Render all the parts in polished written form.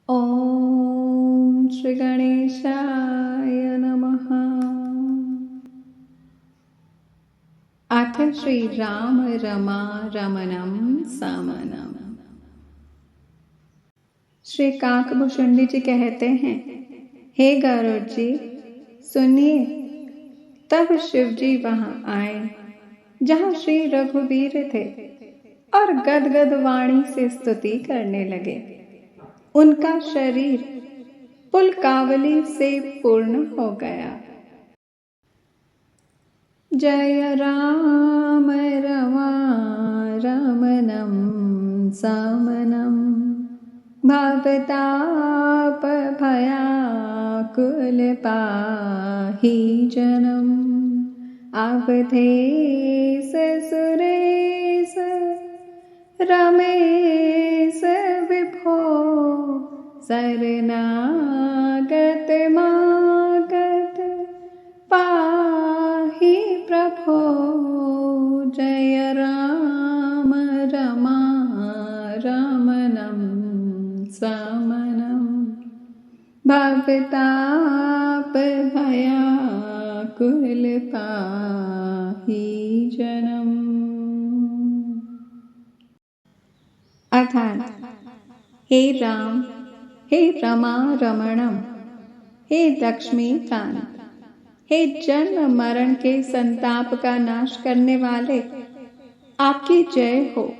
ॐ श्री गणेशाय नमः। अथ श्री राम रमा रमणं समनम। श्री काकभूषुंडी जी कहते हैं, हे गरुड़ जी सुनिए। तब शिव जी वहां आए जहां श्री रघुवीर थे और गदगद वाणी से स्तुति करने लगे। उनका शरीर पुलकावली से पूर्ण हो गया। जय राम रमा रमणं समनम भवताप भयाकुल पाहि जनम अवधेश सुरेश रमेश विभो शरणागत मागत पाहि प्रभो। जय राम रमा रमणं समनम भवताप भयाकुल पाहि जनम। अर्थात, हे राम, हे रमा रमणम, हे लक्ष्मीकांत, हे जन्म मरण के संताप का नाश करने वाले, आपकी जय हो।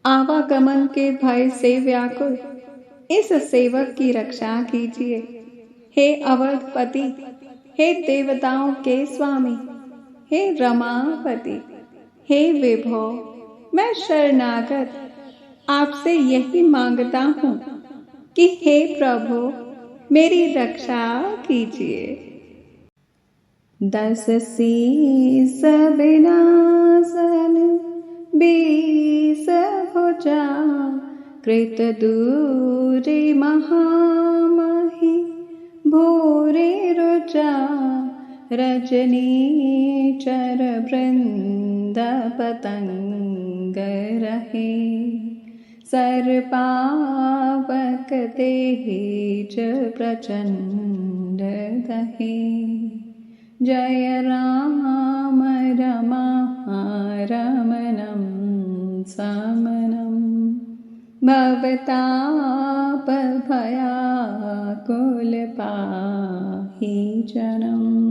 आवागमन के भय से व्याकुल इस सेवक की रक्षा कीजिए। हे अवधपति, हे देवताओं के स्वामी, हे रमापति, हे विभो, मैं शरणागत आपसे यही मांगता हूँ कि हे प्रभु मेरी रक्षा कीजिए। 10 शीस विनाशन 20 भुजा कृत दूरी महामहि भूरि रुचा रजनी चर वृंद पतंग रहे सर्पावक तेज प्रचंड दहे। जय राम रमा रमणं समनम भवताप भयाकुल पाहि जनम।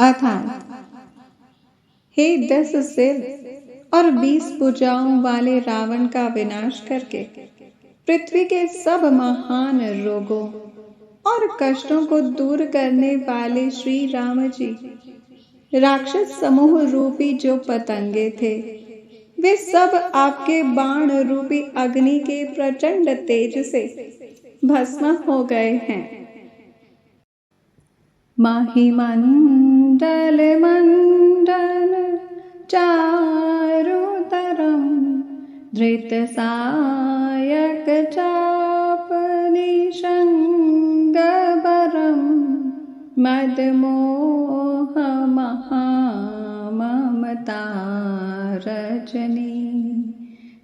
अर्थात, हे 10 सिर और 20 भुजाओं वाले रावण का विनाश करके पृथ्वी के सब महान रोगों और कष्टों को दूर करने वाले श्री राम जी, राक्षस समूह रूपी जो पतंगे थे वे सब आपके बाण रूपी अग्नि के प्रचंड तेज से भस्म हो गए हैं। माहि मंडल मंडन चारुतरम धृत सायक चाप निषंग बरम मद मोह महा ममता रजनी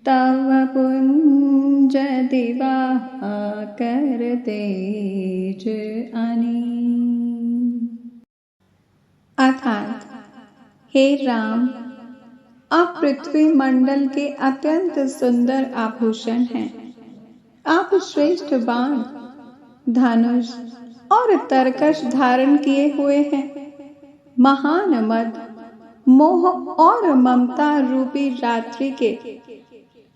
तव पुंज दिवाकर तेज अनि। अर्थात, हे राम, आप पृथ्वी मंडल के अत्यंत सुंदर आभूषण हैं। आप श्रेष्ठ बाण, धनुष और तरकश धारण किए हुए हैं। महान मद, मोह और ममता रूपी रात्रि के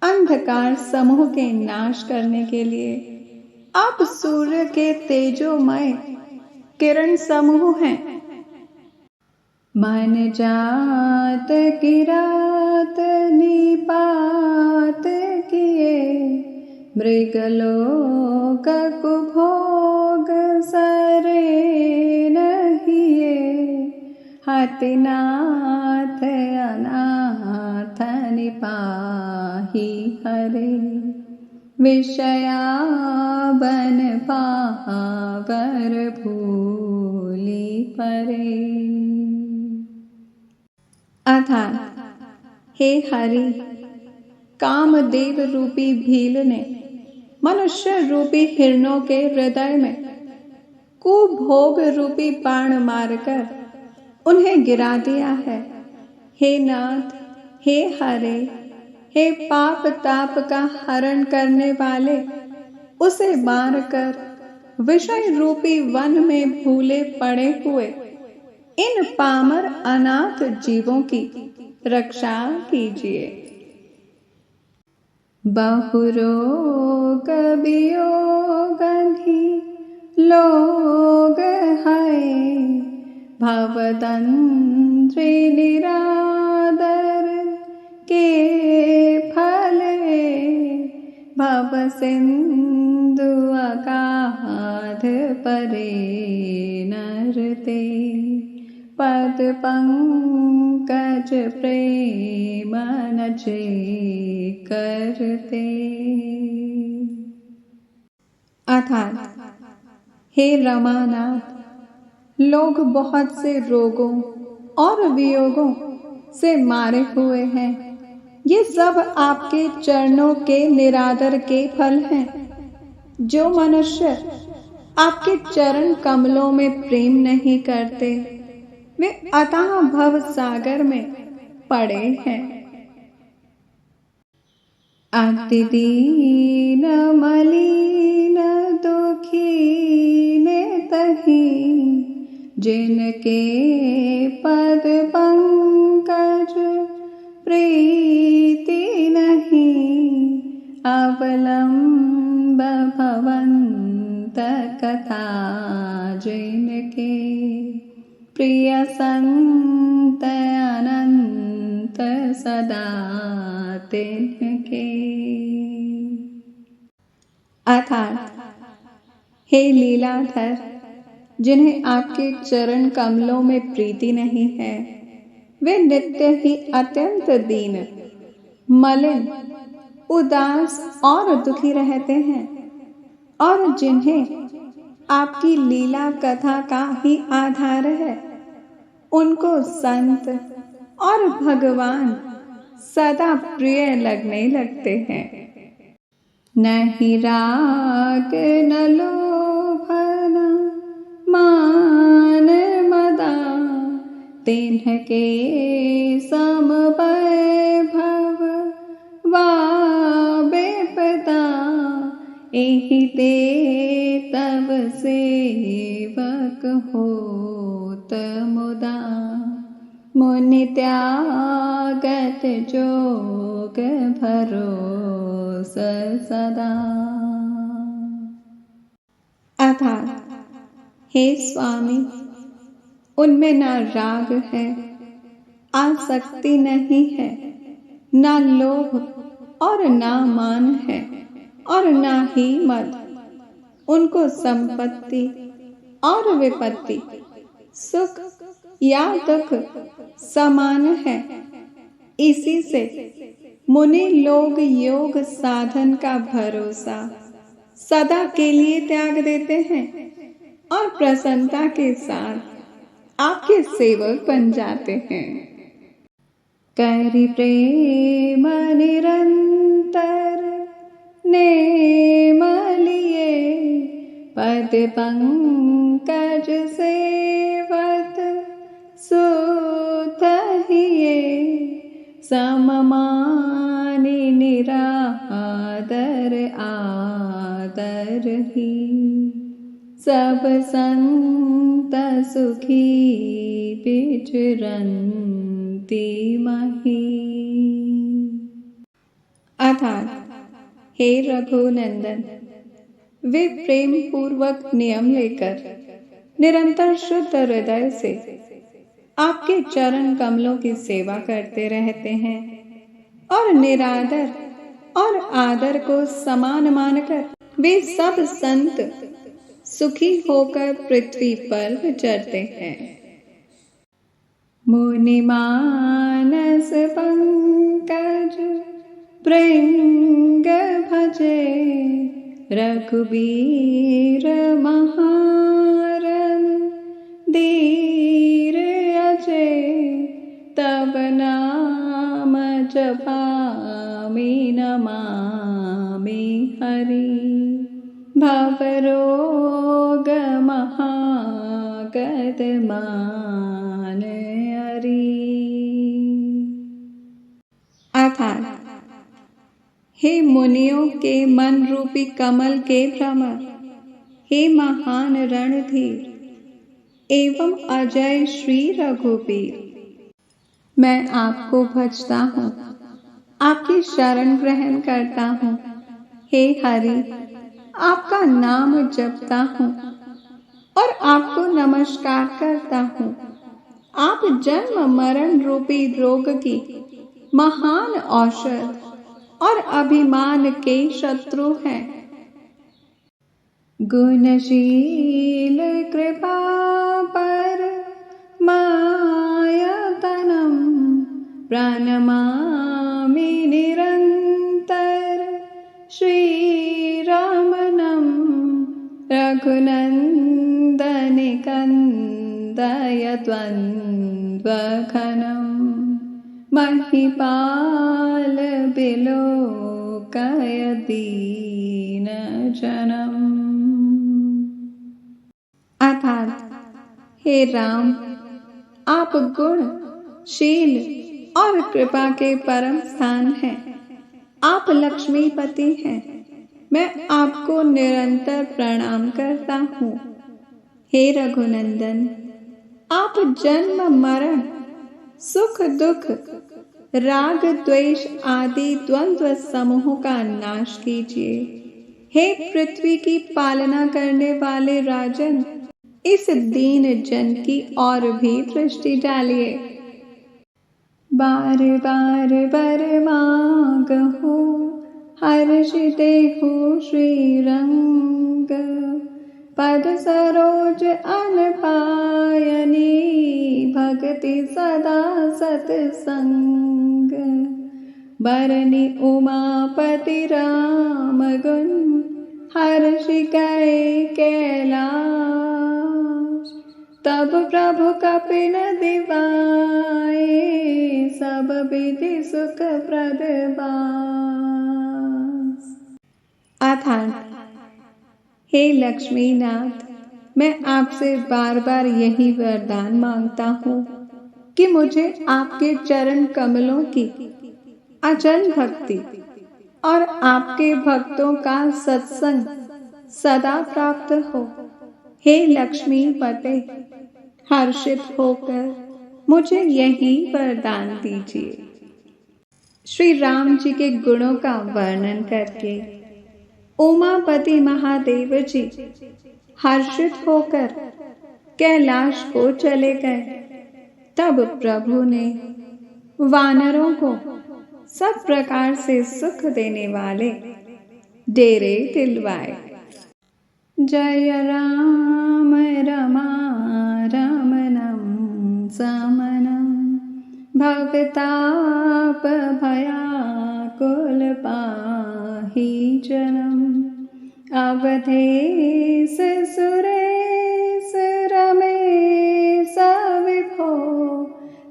अंधकार समूह के नाश करने के लिए आप सूर्य के तेजोमय किरण समूह हैं। मन जात किरात निपात किए मृगलोक कुभोग सरे नहिए हतिनाथ अनाथ निपाहि हरे विषया बन पावर भूलि परे। अर्थात, हे हरि, कामदेव रूपी भील ने मनुष्य रूपी हिरणों के हृदय में कुभोग रूपी बाण मारकर उन्हें गिरा दिया है। हे नाथ, हे हरे, हे पाप ताप का हरण करने वाले, उसे मारकर विषय रूपी वन में भूले पड़े हुए इन पामर अनाथ जीवों की रक्षा कीजिए। बहुरोग वियोगनि लोग है, भवदंद्रि निरादर के फले, भव सिंधु अगाध परे नरते, पद पंकज प्रेम नजे करते। अर्थात, हे रमानाथ, लोग बहुत से रोगों और वियोगों से मारे हुए हैं। ये सब आपके चरणों के निरादर के फल हैं। जो मनुष्य आपके चरण कमलों में प्रेम नहीं करते, वे अथाह भव सागर में पड़े हैं। अति दीन मलिन दुखी ने तही, जिनके पद पंकज प्रीति नहीं, अवलंब भवंत कथा जिनके, प्रिय संत अनंत सदा तिनके। अर्थात, हे लीलाधर, जिन्हें आपके चरण कमलों में प्रीति नहीं है, वे नित्य ही अत्यंत दीन, मलिन, उदास और दुखी रहते हैं, और जिन्हें आपकी लीला कथा का ही आधार है, उनको संत और भगवान सदा प्रिय लगने लगते हैं। नहीं राग न लोभ न मान मदा, तिन्हके सम वैभव वा बेपदा, एहि ते तब सेवक होत मुदा, मुनि त्यागत जोग भरोस सदा। अर्थात, हे स्वामी, उनमें ना राग है, आसक्ति नहीं है, ना लोभ और ना मान है, और ना ही मद। उनको संपत्ति और विपत्ति, सुख या दुख समान है। इसी से मुनि लोग योग साधन का भरोसा सदा के लिए त्याग देते हैं और प्रसन्नता के साथ आपके सेवक बन जाते हैं। करि प्रेम निरंतर नेम लिए, पद पंकज सेवत सुत हिये, सममानि निरादर आदर ही, सब संत सुखी विचरन्ति मही। अर्थात, हे रघुनंदन, वे प्रेम पूर्वक नियम लेकर निरंतर शुद्ध हृदय से आपके चरण कमलों की सेवा करते रहते हैं और निरादर और आदर को समान मानकर वे सब संत सुखी होकर पृथ्वी पर विचरते हैं। मुनि मानस पंकज भृंग भजे, रघुबीर महारन धीर अजय, तब नाम जपामि न हरि भवरोग महागदमान हरि। अर्थात हे मुनियों के मन रूपी कमल के भ्रमर, हे महान रणधीर एवं अजय श्री रघुवीर, मैं आपको भजता हूँ, आपकी शरण ग्रहण करता हूँ। हे हरि, आपका नाम जपता हूँ और आपको नमस्कार करता हूँ। आप जन्म मरण रूपी रोग की महान औषध और अभिमान के शत्रु हैं। गुणशील कृपा पर मायतनम प्रणमामि निरंतर श्रीरामनम रघुनंदनि कंदय द्वंद्वघनम महिपाल बिलोकय दीनजनम। अर्थात हे राम, आप गुण शील और कृपा के परम स्थान हैं। आप लक्ष्मीपति हैं। मैं आपको निरंतर प्रणाम करता हूँ। हे रघुनंदन, आप जन्म मरण सुख दुख राग द्वेष आदि द्वंद्व समूह का नाश कीजिए। हे पृथ्वी की पालना करने वाले राजन, इस दीन जन की ओर भी दृष्टि डालिए। बार बार बर मांगहु हर्ष देहु श्रीरंग, पद सरोज अनपायनी भक्ति सदा सतसंग। बरनी उमापति राम गुण, हर्ष गए कैलाश। तब प्रभु कपिन दिवाए, सब विधि सुख प्रद बास। अर्थात हे लक्ष्मीनाथ, मैं आपसे बार बार यही वरदान मांगता हूँ कि मुझे आपके चरण कमलों की अचल भक्ति और आपके भक्तों का सत्संग सदा प्राप्त हो। हे लक्ष्मीपते, हर्षित होकर मुझे यही वरदान दीजिए। श्री राम जी के गुणों का वर्णन करके उमापति महादेव जी हर्षित होकर कैलाश को चले गए। तब प्रभु ने वानरों को सब प्रकार से सुख देने वाले डेरे दिलवाए। जय राम रमा रमणं समनं, भवताप भयाकुल पाहि जनम्। अवधेश सुरेश रमेश विभो,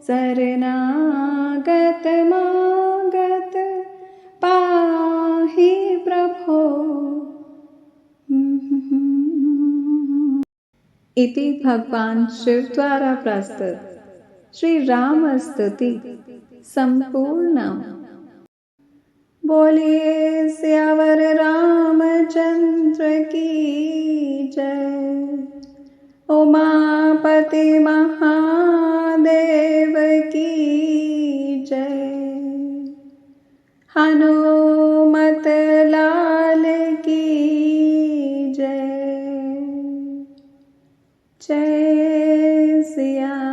शरणागत मागत पाहि प्रभो। इति भगवान शिव द्वारा प्रस्तुत श्री राम स्तुति संपूर्णम। बोलिए सियावर रामचंद्र की जय। उमापति महादेव की जय। हनुमत लाल की जय। जय सिया